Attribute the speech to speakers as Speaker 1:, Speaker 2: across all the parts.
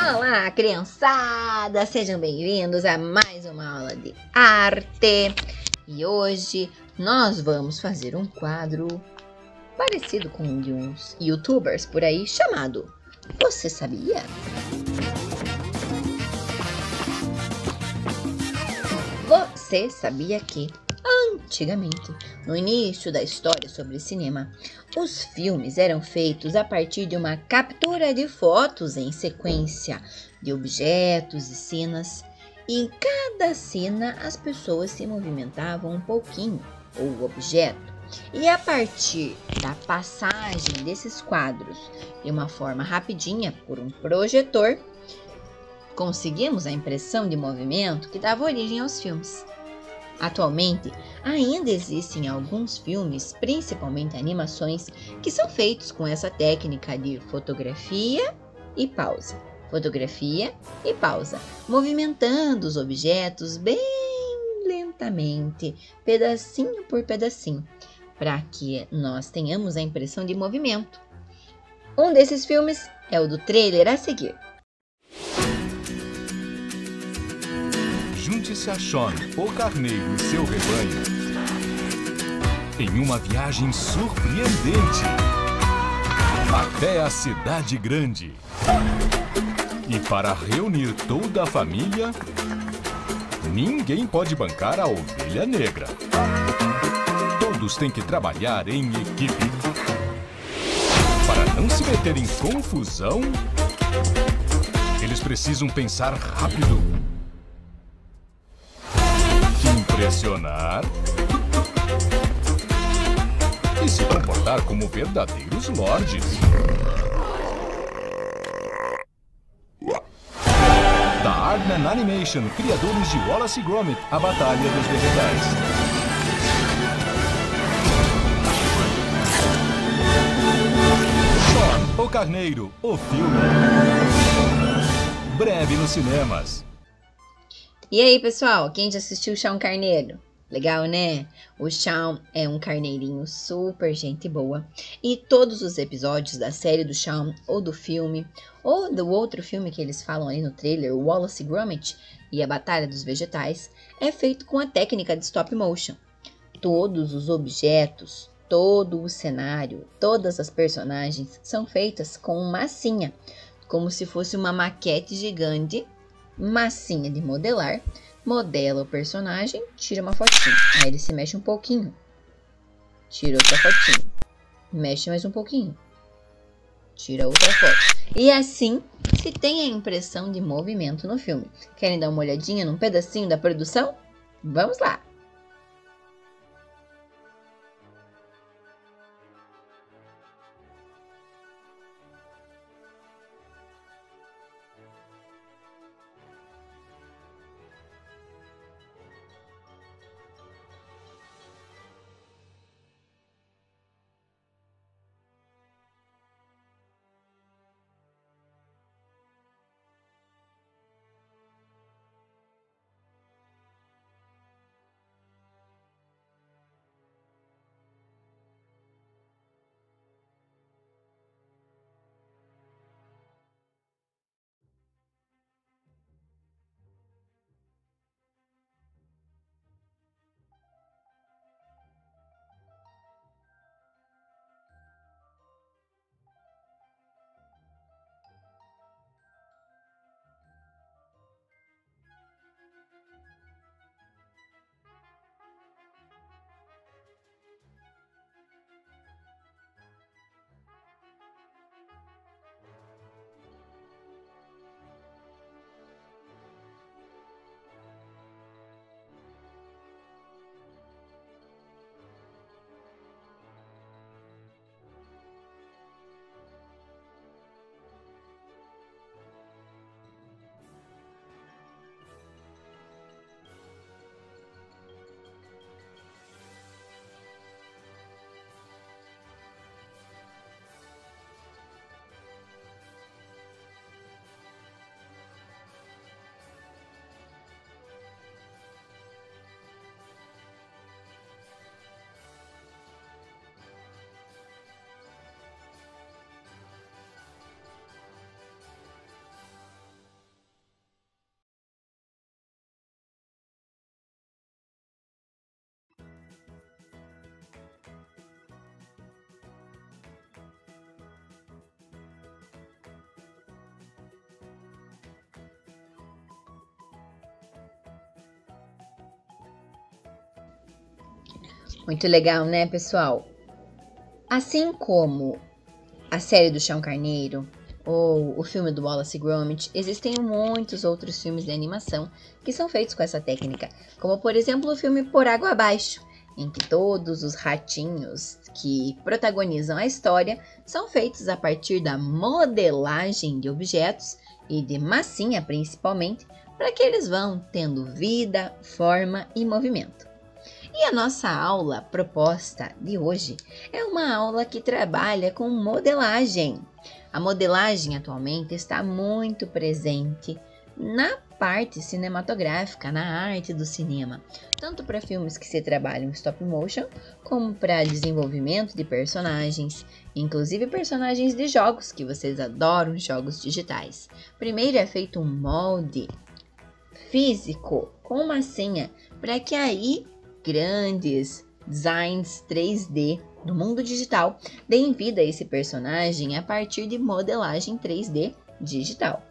Speaker 1: Olá, criançada! Sejam bem-vindos a mais uma aula de arte. E hoje nós vamos fazer um quadro parecido com um de uns youtubers por aí chamado Você Sabia? Você sabia que antigamente, no início da história sobre cinema, os filmes eram feitos a partir de uma captura de fotos em sequência de objetos e cenas, e em cada cena as pessoas se movimentavam um pouquinho, ou o objeto, e a partir da passagem desses quadros de uma forma rapidinha por um projetor, conseguimos a impressão de movimento que dava origem aos filmes. Atualmente, ainda existem alguns filmes, principalmente animações, que são feitos com essa técnica de fotografia e pausa. Fotografia e pausa, movimentando os objetos bem lentamente, pedacinho por pedacinho, para que nós tenhamos a impressão de movimento. Um desses filmes é o do trailer a seguir.
Speaker 2: Junte-se a Sean, o carneiro e seu rebanho em uma viagem surpreendente até a cidade grande. E para reunir toda a família, ninguém pode bancar a ovelha negra. Todos têm que trabalhar em equipe. Para não se meter em confusão, eles precisam pensar rápido, impressionar e se comportar como verdadeiros lords. Da Aardman Animation, criadores de Wallace e Gromit, a Batalha dos Vegetais. Sean, o Carneiro, o filme. Breve nos cinemas.
Speaker 1: E aí, pessoal, quem já assistiu o Sean Carneiro? Legal, né? O Sean é um carneirinho super gente boa. E todos os episódios da série do Sean, ou do filme, ou do outro filme que eles falam ali no trailer, o Wallace e Gromit e a Batalha dos Vegetais, é feito com a técnica de stop motion. Todos os objetos, todo o cenário, todas as personagens são feitas com massinha, como se fosse uma maquete gigante. Massinha de modelar, modela o personagem, tira uma fotinha, aí ele se mexe um pouquinho, tira outra fotinho, mexe mais um pouquinho, tira outra foto, e assim se tem a impressão de movimento no filme. Querem dar uma olhadinha num pedacinho da produção? Vamos lá! Muito legal, né, pessoal? Assim como a série do Chão Carneiro ou o filme do Wallace e Gromit, existem muitos outros filmes de animação que são feitos com essa técnica, como por exemplo o filme Por Água Abaixo, em que todos os ratinhos que protagonizam a história são feitos a partir da modelagem de objetos e de massinha principalmente, para que eles vão tendo vida, forma e movimento. E a nossa aula proposta de hoje é uma aula que trabalha com modelagem. A modelagem atualmente está muito presente na parte cinematográfica, na arte do cinema, tanto para filmes que se trabalham em stop motion, como para desenvolvimento de personagens, inclusive personagens de jogos, que vocês adoram jogos digitais. Primeiro é feito um molde físico com massinha, para que aí grandes designs 3D do mundo digital deem vida a esse personagem a partir de modelagem 3D digital.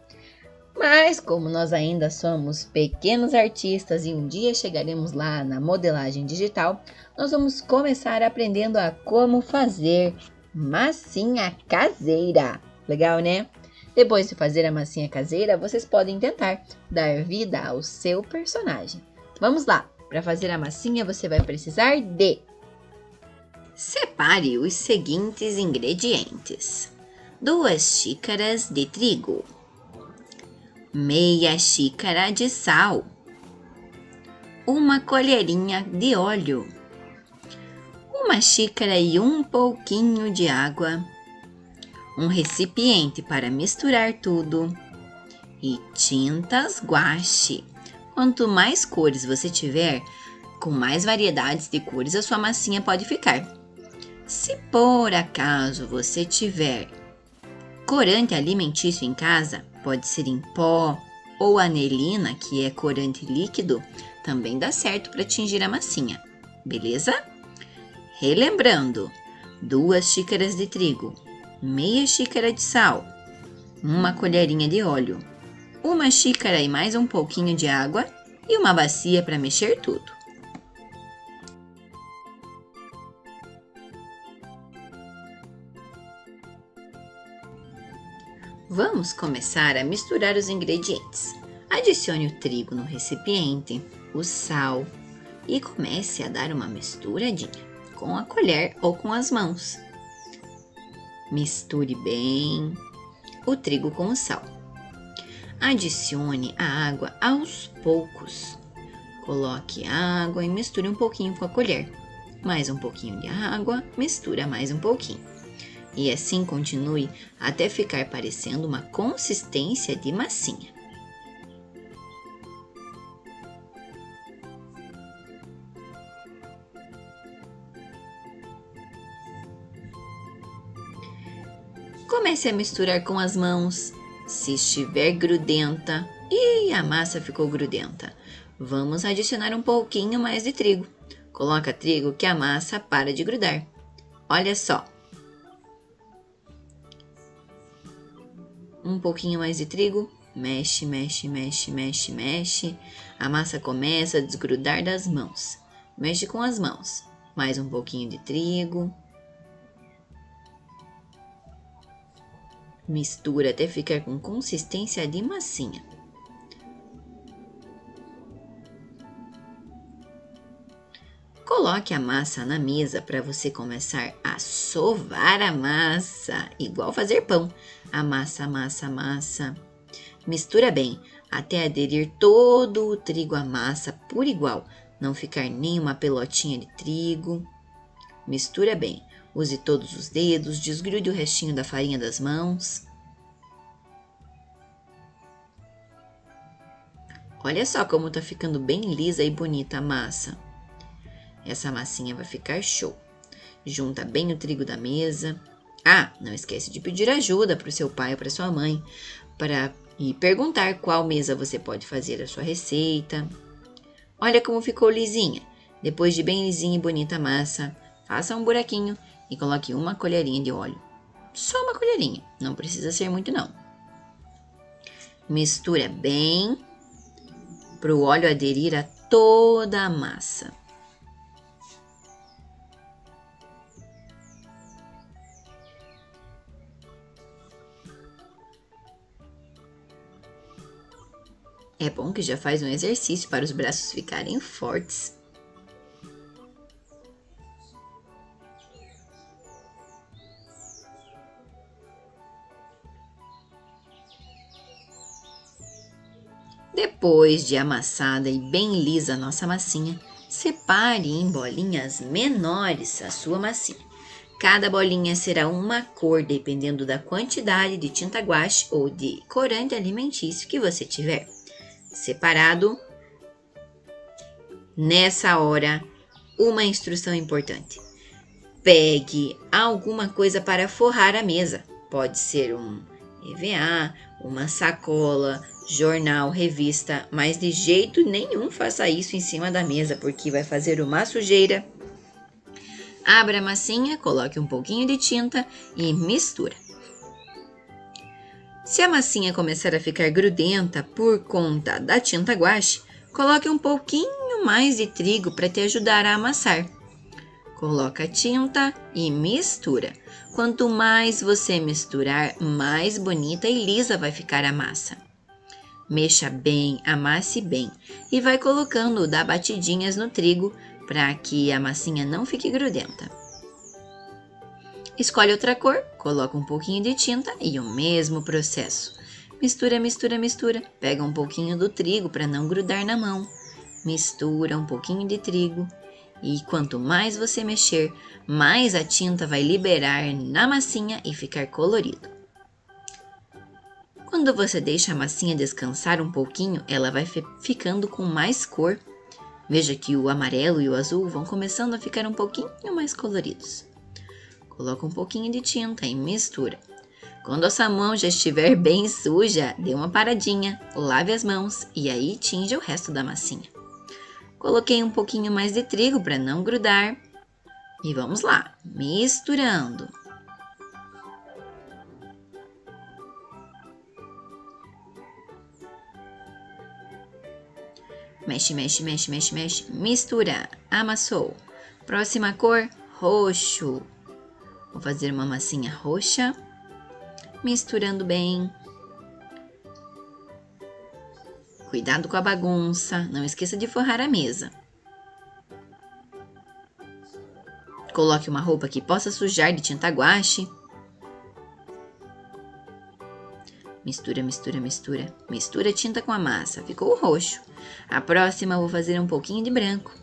Speaker 1: Mas como nós ainda somos pequenos artistas e um dia chegaremos lá na modelagem digital, nós vamos começar aprendendo a como fazer massinha caseira. Legal, né? Depois de fazer a massinha caseira, vocês podem tentar dar vida ao seu personagem. Vamos lá! Para fazer a massinha, você vai precisar de... Separe os seguintes ingredientes: 2 xícaras de trigo, meia xícara de sal, 1 colherinha de óleo, 1 xícara e um pouquinho de água, um recipiente para misturar tudo e tintas guache. Quanto mais cores você tiver, com mais variedades de cores a sua massinha pode ficar. Se por acaso você tiver corante alimentício em casa, pode ser em pó ou anilina, que é corante líquido, também dá certo para tingir a massinha, beleza? Relembrando, 2 xícaras de trigo, meia xícara de sal, 1 colherinha de óleo, 1 xícara e mais um pouquinho de água e uma bacia para mexer tudo. Vamos começar a misturar os ingredientes. Adicione o trigo no recipiente, o sal e comece a dar uma misturadinha com a colher ou com as mãos. Misture bem o trigo com o sal. Adicione a água aos poucos. Coloque água e misture um pouquinho com a colher. Mais um pouquinho de água, mistura mais um pouquinho. E assim continue até ficar parecendo uma consistência de massinha. Comece a misturar com as mãos. Se estiver grudenta, e a massa ficou grudenta, vamos adicionar um pouquinho mais de trigo. Coloca trigo que a massa para de grudar. Olha só. Um pouquinho mais de trigo, mexe, mexe, mexe, mexe, mexe. A massa começa a desgrudar das mãos. Mexe com as mãos. Mais um pouquinho de trigo. Mistura até ficar com consistência de massinha. Coloque a massa na mesa para você começar a sovar a massa, igual fazer pão. Amassa, amassa, amassa. Mistura bem até aderir todo o trigo à massa por igual, não ficar nenhuma pelotinha de trigo. Mistura bem. Use todos os dedos, desgrude o restinho da farinha das mãos. Olha só como tá ficando bem lisa e bonita a massa. Essa massinha vai ficar show. Junta bem o trigo da mesa. Ah, não esquece de pedir ajuda para o seu pai ou para sua mãe e perguntar qual mesa você pode fazer a sua receita. Olha como ficou lisinha. Depois de bem lisinha e bonita a massa, faça um buraquinho e coloque 1 colherinha de óleo. Só 1 colherinha, não precisa ser muito não. Mistura bem para o óleo aderir a toda a massa. É bom que já faz um exercício para os braços ficarem fortes. Depois de amassada e bem lisa a nossa massinha, separe em bolinhas menores a sua massinha. Cada bolinha será uma cor dependendo da quantidade de tinta guache ou de corante alimentício que você tiver. Separado, nessa hora, uma instrução importante. Pegue alguma coisa para forrar a mesa. Pode ser um EVA, uma sacola, jornal, revista, mas de jeito nenhum faça isso em cima da mesa, porque vai fazer uma sujeira. Abra a massinha, coloque um pouquinho de tinta e mistura. Se a massinha começar a ficar grudenta por conta da tinta guache, coloque um pouquinho mais de trigo para te ajudar a amassar. Coloca a tinta e mistura. Quanto mais você misturar, mais bonita e lisa vai ficar a massa. Mexa bem, amasse bem e vai colocando, dá batidinhas no trigo para que a massinha não fique grudenta. Escolhe outra cor, coloca um pouquinho de tinta e o mesmo processo. Mistura, mistura, mistura. Pega um pouquinho do trigo para não grudar na mão. Mistura um pouquinho de trigo. E quanto mais você mexer, mais a tinta vai liberar na massinha e ficar colorido. Quando você deixa a massinha descansar um pouquinho, ela vai ficando com mais cor. Veja que o amarelo e o azul vão começando a ficar um pouquinho mais coloridos. Coloca um pouquinho de tinta e mistura. Quando a sua mão já estiver bem suja, dê uma paradinha, lave as mãos e aí tinja o resto da massinha. Coloquei um pouquinho mais de trigo para não grudar. E vamos lá, misturando. Mexe, mexe, mexe, mexe, mexe. Mistura. Amassou. Próxima cor, roxo. Vou fazer uma massinha roxa. Misturando bem. Cuidado com a bagunça. Não esqueça de forrar a mesa. Coloque uma roupa que possa sujar de tinta guache. Mistura, mistura, mistura. Mistura a tinta com a massa. Ficou roxo. A próxima eu vou fazer um pouquinho de branco.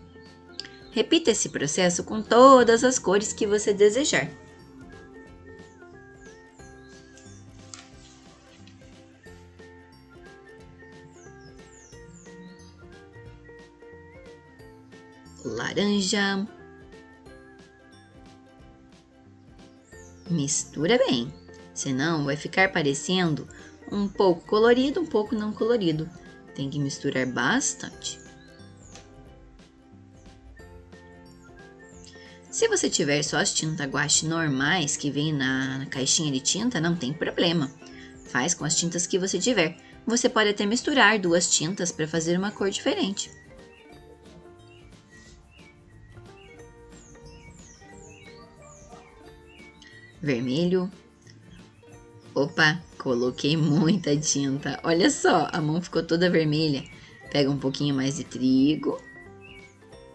Speaker 1: Repita esse processo com todas as cores que você desejar. Laranja. Mistura bem, senão vai ficar parecendo um pouco colorido, um pouco não colorido. Tem que misturar bastante. Se você tiver só as tintas guache normais que vem na caixinha de tinta, não tem problema. Faz com as tintas que você tiver. Você pode até misturar duas tintas para fazer uma cor diferente. Vermelho. Opa, coloquei muita tinta. Olha só, a mão ficou toda vermelha. Pega um pouquinho mais de trigo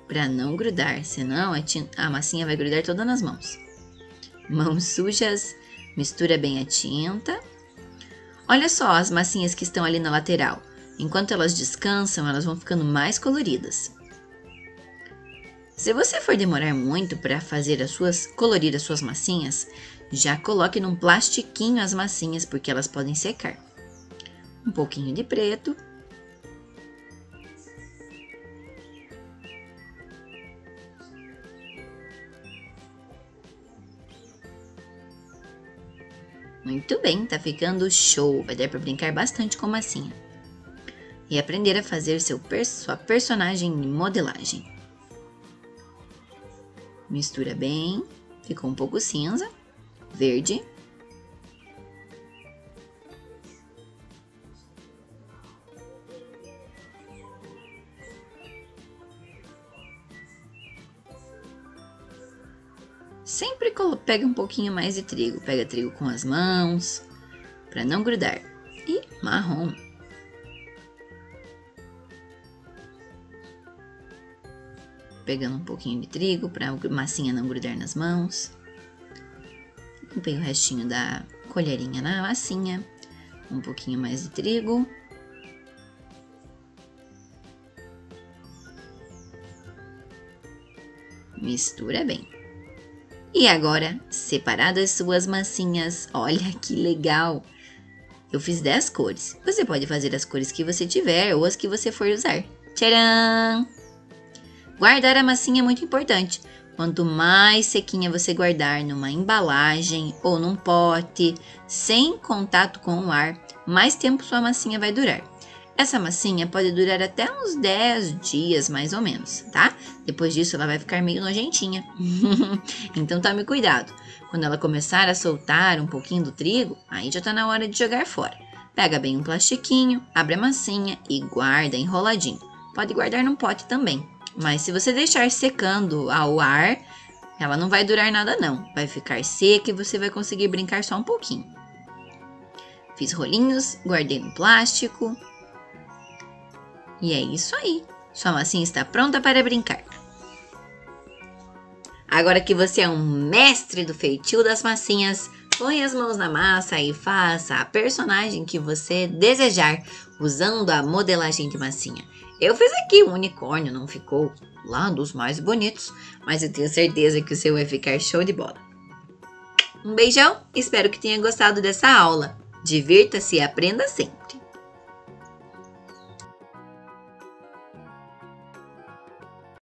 Speaker 1: para não grudar, senão a massinha vai grudar toda nas mãos. Mãos sujas, mistura bem a tinta. Olha só as massinhas que estão ali na lateral. Enquanto elas descansam, elas vão ficando mais coloridas. Se você for demorar muito para colorir as suas massinhas, já coloque num plastiquinho as massinhas, porque elas podem secar. Um pouquinho de preto. Muito bem, tá ficando show. Vai dar para brincar bastante com massinha. E aprender a fazer sua personagem em modelagem. Mistura bem. Ficou um pouco cinza. Verde. Sempre pega um pouquinho mais de trigo. Pega trigo com as mãos, para não grudar. E marrom. pegando um pouquinho de trigo para a massinha não grudar nas mãos. Limpei o restinho da colherinha na massinha. Um pouquinho mais de trigo. Mistura bem. E agora, separadas suas massinhas, olha que legal! Eu fiz 10 cores. Você pode fazer as cores que você tiver ou as que você for usar. Tcharam! Guardar a massinha é muito importante. Quanto mais sequinha você guardar numa embalagem ou num pote, sem contato com o ar, mais tempo sua massinha vai durar. Essa massinha pode durar até uns 10 dias, mais ou menos, tá? Depois disso, ela vai ficar meio nojentinha. Então, tome cuidado. Quando ela começar a soltar um pouquinho do trigo, aí já tá na hora de jogar fora. Pega bem um plastiquinho, abre a massinha e guarda enroladinho. Pode guardar num pote também. Mas se você deixar secando ao ar, ela não vai durar nada não. Vai ficar seca e você vai conseguir brincar só um pouquinho. Fiz rolinhos, guardei no plástico. E é isso aí. Sua massinha está pronta para brincar. Agora que você é um mestre do feitio das massinhas, põe as mãos na massa e faça a personagem que você desejar usando a modelagem de massinha. Eu fiz aqui um unicórnio, não ficou lá dos mais bonitos, mas eu tenho certeza que o seu vai ficar show de bola. Um beijão, espero que tenha gostado dessa aula. Divirta-se e aprenda sempre!